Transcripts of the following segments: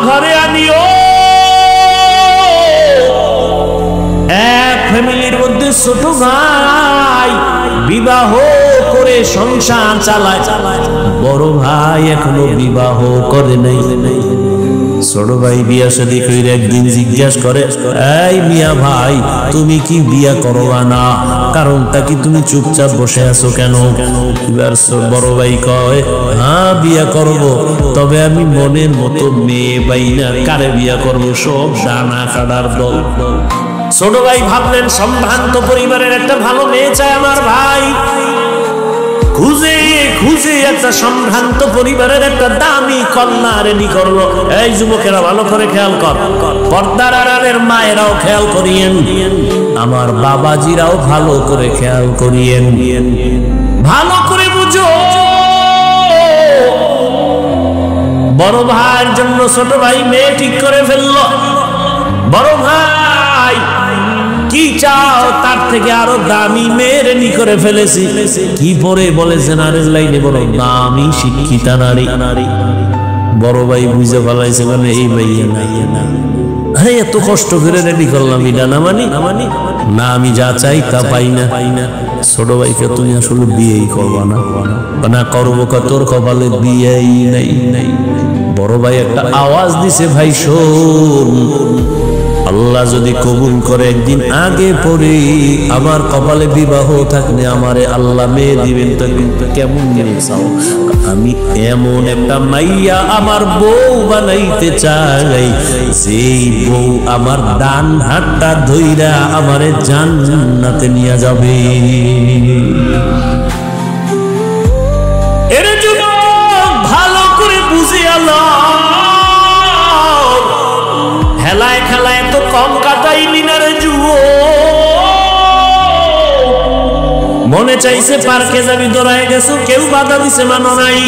ঘরে আনিও। এক ফ্যামিলির মধ্যে ছোট ভাই বিবাহ করে সংসার চালায়, বড় ভাই এখনো বিবাহ করে নাই। ছোট ভাই বিয়া শাদী করে একদিন জিজ্ঞাসা করে, এই মিয়া ভাই তুমি কি বিয়া করবা না? কারণটা কি, তুমি চুপচাপ বসে আছো কেন? এবার বড় ভাই কয়, হ্যাঁ বিয়া করব, তবে আমি মনের মতো মেয়ে পাই না, কারে বিয়া করব? সব ডানা কাটার দল। ছোট ভাই ভাবলেন সম্ভ্রান্ত পরিবারের একটা ভালো মেয়ে চায় আমার ভাই। খুঁজে খুঁজে একটা সম্ভ্রান্ত পরিবারের একটা দামি কন্যা রেডি করলো। এই যুবকেরা ভালো করে খেয়াল কর, পর্দার আড়ালের মায়েরাও খেয়াল করিয়েন, আমার বাবাজিরাও ভালো করে খেয়াল করিয়েন, ভালো করে বুঝো। বড় ভাইয়ের জন্য ছোট ভাই মেয়ে ঠিক করে ফেললো। বড় ভাই কি চাও, তার থেকে আরো দামি মেয়ে রেডি করে ফেলেছি। কি পরে বলেছেন, আরের লাইনে বড় দামি শিক্ষিতা নারী। বড় ভাই বুঝে ফেলাইছে, মানে এই ভাই হ্যাঁ এত কষ্ট করে রেডি করলাম, এটা না মানি না, আমি যা চাই তা পাই না। ছোট ভাইকে তুমি আসলে বিয়েই করবা না, না করবো তোর কপালে বিয়েই নাই। বড় ভাই একটা আওয়াজ দিছে, ভাই শোন, আল্লাহ যদি কবুল করে একদিন আগে পরে আমার কপালে বিবাহ থাকলে আমারে আল্লাহ মেয়ে দিবেন, তো কেমন মেয়ে চাও? আমি এমন একটা মাইয়া আমার বউ বানাইতে চাই, যেই বউ আমার ডান হাতটা ধইরা আমারে জান্নাতে নিয়ে যাবে। এর জন্য ভালো করে বুঝে আল্লাহ খেলায় খেলায় তো কম কাটাইলি না রে যুবক। মনে চাইছে পার্কে যাবি, দৌড়ায় গেছো, কেউ বাধা দিছে মানো নাই।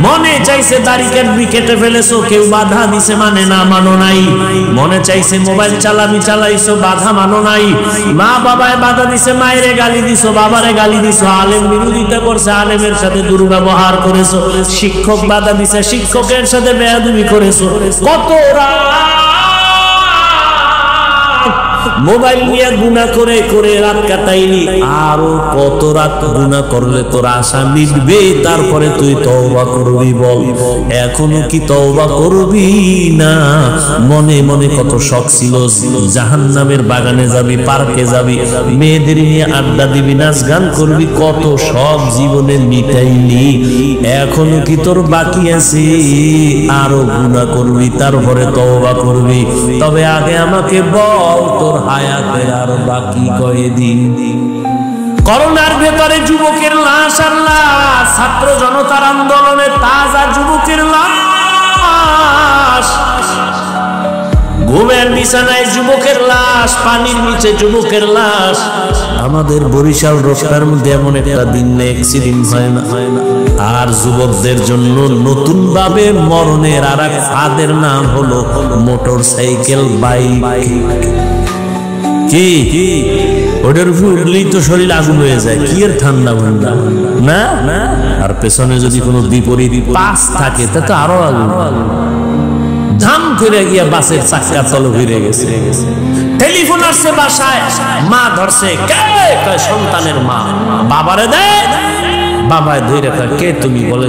মনে চাইছে দাড়ি কাটবি, কেটে ফেলেছো, কেউ বাধা দিছে মানে না, মানো নাই। মনে চাইছে মোবাইল চালাইছো, বাধা মানো নাই। মা বাবায় বাধা দিছে, মায়েরে গালি দিছো, বাবারে গালি দিছো। আলেম বিরোধিতা করছে, আলেমের সাথে দুর্ব্যবহার করেছো। শিক্ষক বাধা দিছে, শিক্ষকের সাথে বেয়াদবি করেছো। কত মোবাইল নিয়ে গুনাহ করে করে রাত কাটাইলি, আরো কত রাত গুনাহ করলে তোর আশা মিটবে? তারপরে তুই তওবা করবি, বল এখনো কি তওবা করবি না? মনে মনে কত শখ ছিল, জাহান্নামের বাগানে যাবি, পার্কে যাবি, মেয়েদের নিয়ে আড্ডা দিবি, নাচ গান করবি, কত শখ জীবনে মিটাইলি। এখনো কি তোর বাকি আছে? আরো গুনাহ করবি, তারপরে তওবা করবি। তবে আগে আমাকে বল, তোর হায়াতের আর বাকি কয়দিন? করোনার ভেতরে যুবকের লাশ আর লাশ, ছাত্র জনতার আন্দোলনে তাজা যুবকের লাশ, ঘুমের বিছানায় যুবকের লাশ, পানির নিচে যুবকের লাশ। আমাদের বরিশাল রোডটার মধ্যে এমন একটা দিন অ্যাক্সিডেন্ট হয় না। আর যুবকদের জন্য নতুন ভাবে মরণের আর এক ফাঁদের নাম হলো মোটর সাইকেল, বাইক। কি ওটার উপর উঠলেই তো শরীর আগুন হয়ে যায়, কি এর ঠান্ডা ঠান্ডা না? আর পেছনে যদি কোনো বিপরীত পাশ থাকে তা তো আরো আগুন। ধাম করে গিয়া বাসের চাকা তলে ঘুরে গেছে। টেলিফোন আসছে বাসায়, মা ধরছে, কে? সন্তানের মা। বাবারে দে। বাবায় ধরে কে তুমি? বলে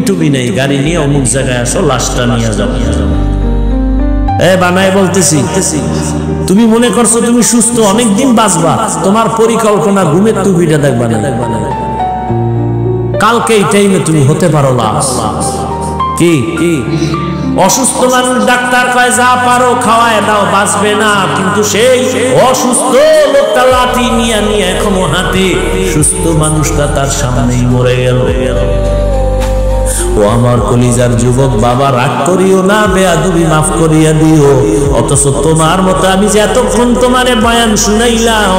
তুমি নেই, গাড়ি নিয়ে অমুক জায়গায় আসো, লাশটা নিয়ে যাও। বানায় বলতেছি, তুমি মনে করছো তুমি সুস্থ, অনেকদিন বাঁচবা, তোমার পরিকল্পনা ঘুমের টুপিটা দেখবা না, কালকে এই টাইমে তুমি হতে পারো লাশ। কি অসুস্থ মানুষ ডাক্তার কয় যা পারো খাওয়ায় দাও, বাঁচবে না। কিন্তু সেই অসুস্থ লোকটা লাঠি নিয়ে এখনো হাঁটে, সুস্থ মানুষটা তার সামনেই মরে গেল। ও আমার কলিজার যুবক বাবা, রাগ করিও না, বেয়াদবি মাফ করিয়া দিও। অথচ তোমার মতো আমি যে এতক্ষণ তোমারে বয়ান শুনাইলাম,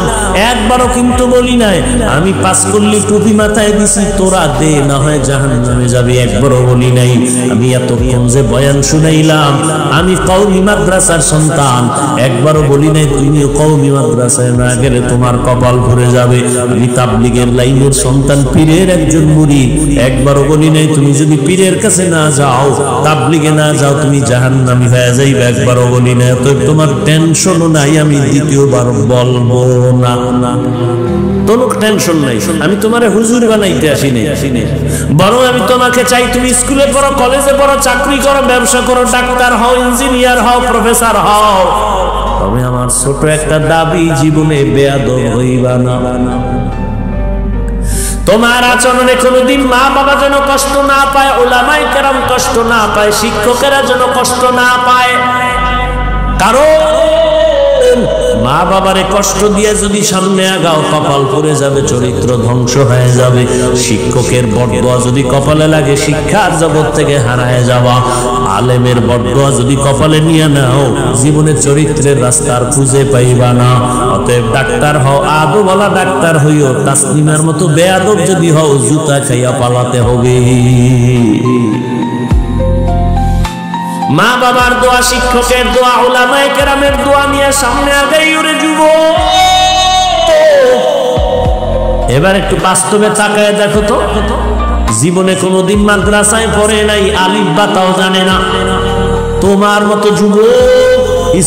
একবারও কিন্তু বলি নাই আমি পাস করলি টুপি মাথায় দিছি, তোরা দে না হয় জাহান্নামে যাবি, একবারও বলি নাই। আমি এতক্ষণ যে বয়ান শুনাইলাম, আমি কওমি মাদ্রাসার সন্তান, একবারও বলি নাই তুমিও কওমি মাদ্রাসায় না গেলে তোমার কপাল ভরে যাবে। আমি তাবলীগের লাইনের সন্তান, পীরের একজন মুরিদ, একবারও বলি নাই তুমি যদি পীরের কাছে না যাও, তাবলীগে না যাও, তুমি জাহান্নামী হয়ে যাইবে। একবারও বলি না, তো তোমার টেনশনও নাই, আমি দ্বিতীয়বার বলবো না। কোনো টেনশন নাই, আমি তোমারে হুজুর বানাইতে আসি নাই, বরং আমি তোমাকে চাই তুমি স্কুলে পড়ো, কলেজে পড়ো, চাকরি করো, ব্যবসা করো, ডাক্তার হও, ইঞ্জিনিয়ার হও, প্রফেসর হও। তবে আমার ছোট একটা দাবি, জীবনে বেয়াদব হইবা না। তোমার আচরণে কোনোদিন মা বাবা যেন কষ্ট না পায়, উলামায়ে কেরাম কষ্ট না পায়, শিক্ষকেরা যেন কষ্ট না পায়। কারণ মা বাবারে কষ্ট দিয়ে যদি সামনে আগাও, কপাল পড়ে যাবে, চরিত্র ধ্বংস হয়ে যাবে। শিক্ষকের বটদোয়া যদি কপালে লাগে, শিক্ষার জগৎ থেকে হারায় যাওয়া। আলেমের বটদোয়া যদি কপালে নিয়ে নাও, জীবনে চরিত্রের রাস্তা আর খুঁজে পাইবা না। অতএব ডাক্তার হও, আদবওয়ালা ডাক্তার হইও। তাসলিমার মতো বেয়াদব যদি হও, জুতা খাইয়া পালাতে হবে। মা বাবার দোয়া, শিক্ষকের দোয়া, উলামায়ে কেরামের দোয়া নিয়ে সামনে আগাই ওরে যুবক। এবার একটু বাস্তবে তাকায় দেখো তো, জীবনে কোনোদিন মাদ্রাসায় পড়ে নাই, আলিফ বা তাও জানে না। তোমার মতো যুবক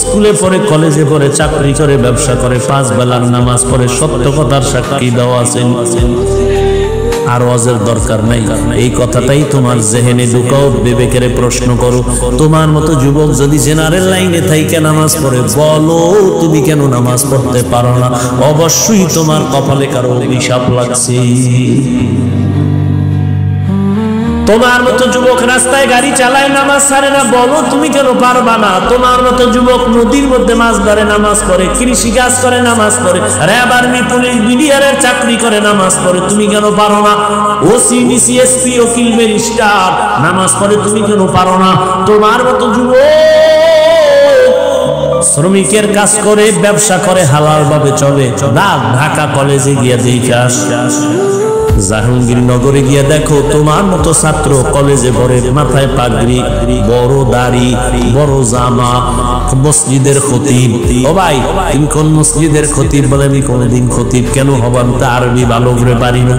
স্কুলে পড়ে, কলেজে পড়ে, চাকরি করে, ব্যবসা করে, 5 বেলার নামাজ পড়ে, সত্য কথার সাক্ষী দেওয়া আছেন। আর ওয়াজের দরকার নাই, এই কথাটাই তোমার জেহেনে ঢুকাও, বিবেকের প্রশ্ন করো। তোমার মতো যুবক যদি জেনারেল লাইনে থাইকে নামাজ পড়ে, বলো তুমি কেন নামাজ পড়তে পারো না? অবশ্যই তোমার কপালে কারো অভিশাপ লাগছে। তোমার মতো যুবক রাস্তায় গাড়ি চালায়, নামাজ ছাড়ে না, বলো তুমি কেন পারবা না? তোমার মতো যুবক নদীর মধ্যে মাছ ধরে, নামাজ পড়ে, কৃষি কাজ করে, নামাজ পড়ে, র্যাব, আর্মি, পুলিশ, বিডিআরের চাকরি করে, নামাজ পড়ে, তুমি কেন পারো না? ওসি, ডিসি, এসপি, উকিল, ম্যাজিস্ট্রেট নামাজ পড়ে, তুমি কেন পারো না? তোমার মতো যুবক শ্রমিকের কাজ করে, ব্যবসা করে, হালাল ভাবে চলে, ঢাকা কলেজে গিয়ে দেখে আস, জাহাঙ্গীরনগরে গিয়ে দেখো, তোমার মতো ছাত্র কলেজে পড়ে, মাথায় পাগড়ি, বড় দাড়ি, বড় জামা, মসজিদের খতিব। ও ভাই, তুমি কোন মসজিদের খতিব? বলে আমি কোনদিন খতিব কেন হবাম, তা আরবি ভালো করে পারি না।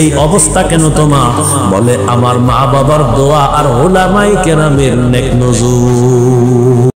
এই অবস্থা কেন তোমার? বলে আমার মা বাবার দোয়া আর উলামায়ে কেরামের নেক নজর।